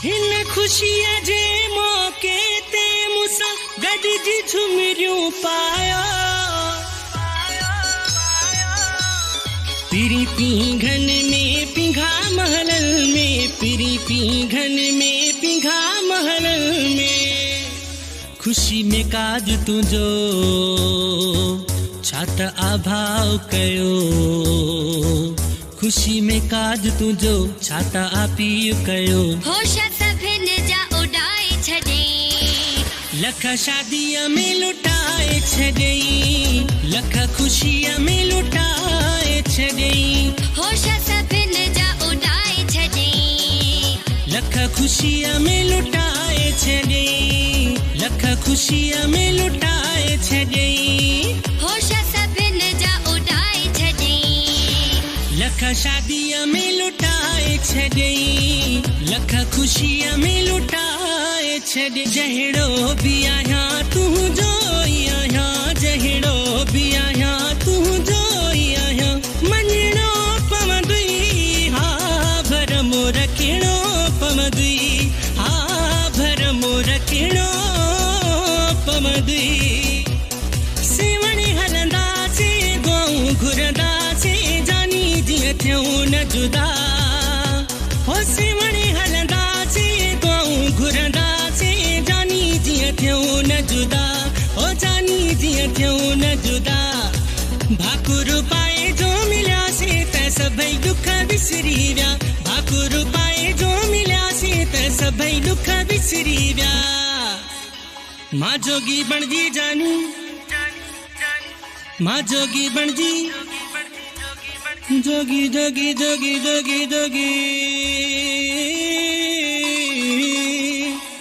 हिन खुशिया जे मौके ते मुसा गॾिजी झुमरियूं पायो पिरी पींघन में पिंघा महलन में पिरी पींघन में पिंघा महलन में खुशी में काज तुझो छात आभाव कयो खुशी में काज तुझो छात आपीउ कयो होश सभिन जा उड़ाए छॾे लख शादीअ में लुटाए छॾई लख खुशीअ में लुटाए छॾई होश सभिन जा उड़ाए छॾे लख खुशीअ में लुटाए छॾई लख खुशीअ में लुटाए छॾई होश सभिन जा उड़ाए छॾे लख शादीअ में लुटाए छॾई लख खुशीअ में लुटाए छॾ जहिड़ो बि आहियां तुंहिंजो ई आहियां जहिड़ो बि आहियां तुंहिंजो ई आहियां मञिणो पवंदुई हा भर मोर किणो पवंदुई हा भर मोर किणो पवंदुई सेवणे हलंदासीं गऊं घुरंदासीं जानी जीअं थियूं न जुदा हो सेवणे हलंदासीं गऊं घुरंदासीं जानी जीअं थियूं न जुदा हो जानी जीअं थियूं न जुदा भाकुर पाए जो मिलियासीं त सभई दुख विसरी विया भाकुर पाए जो मिलियासीं त सभई दुख विसरी विया मां जोगी बणजी जानी मां जोगी बणजी जोगी जोगी जोगी जोगी जोगी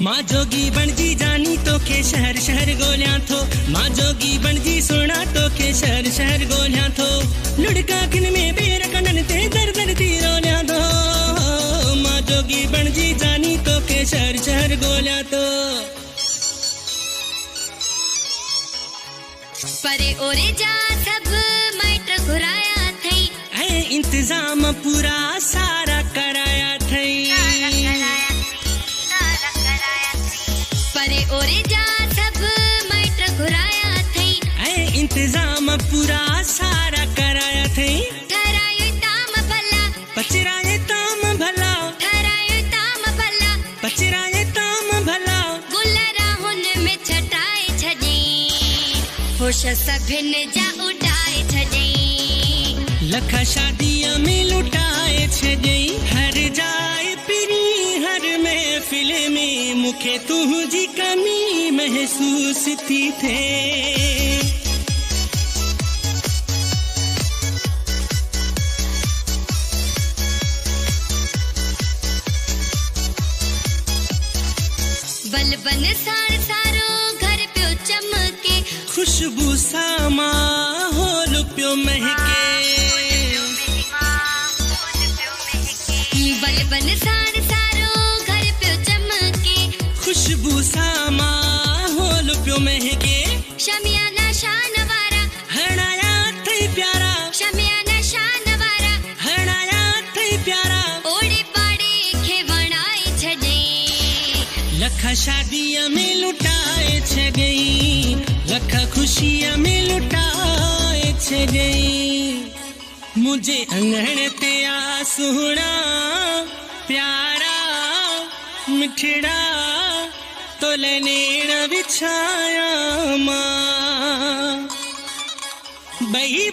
मां जोगी बणजी जानी तोखे शहर शहर गोलियां थो मां जोगी बणजी सुणा तोखे शहर शहर गोलियां थो लुड़का किन में बेर कनन ते दर दर थी रोलियां थो मां जोगी बणजी जानी तोखे शहर शहर गोलियां थो परे ओरे जा सब माइट घुराया थई ऐं इंतजाम पूरा सारा कराया थई परे ओरे जा सब माइट घुराया थई ऐं इंतजाम पूरा सारा कराया थई ठहरायो ताम भला पचराए ताम भला ठहरायो ताम भला पचराए ताम भला गुल राहुन में छटाए छॾे होश सभिन जा उड़ाए छॾे लख शादीअ में लुटाए छॾई हर जाए पिरी हर महफ़िल में मूंखे तुंहिंजी कमी महसूस थी थिए बलबन सार सारो घर पियो चमके खुशबू सा माहौल पियो महके बलबन सार सारो घर पियो चमके खुशबू सा माहौल पियो महके शमियाना शान वारा हणाया थई प्यारा शमियाना शान वारा हणाया थई प्यारा ओड़े पाड़े खे वणाए छॾे लख शादीअ में लुटाए छॾई लख खुशीअ में लुटाए छॾई मुझे अंगण ते आ सुहिणा प्यारा मिठड़ा तोले नेण विछाया मां बई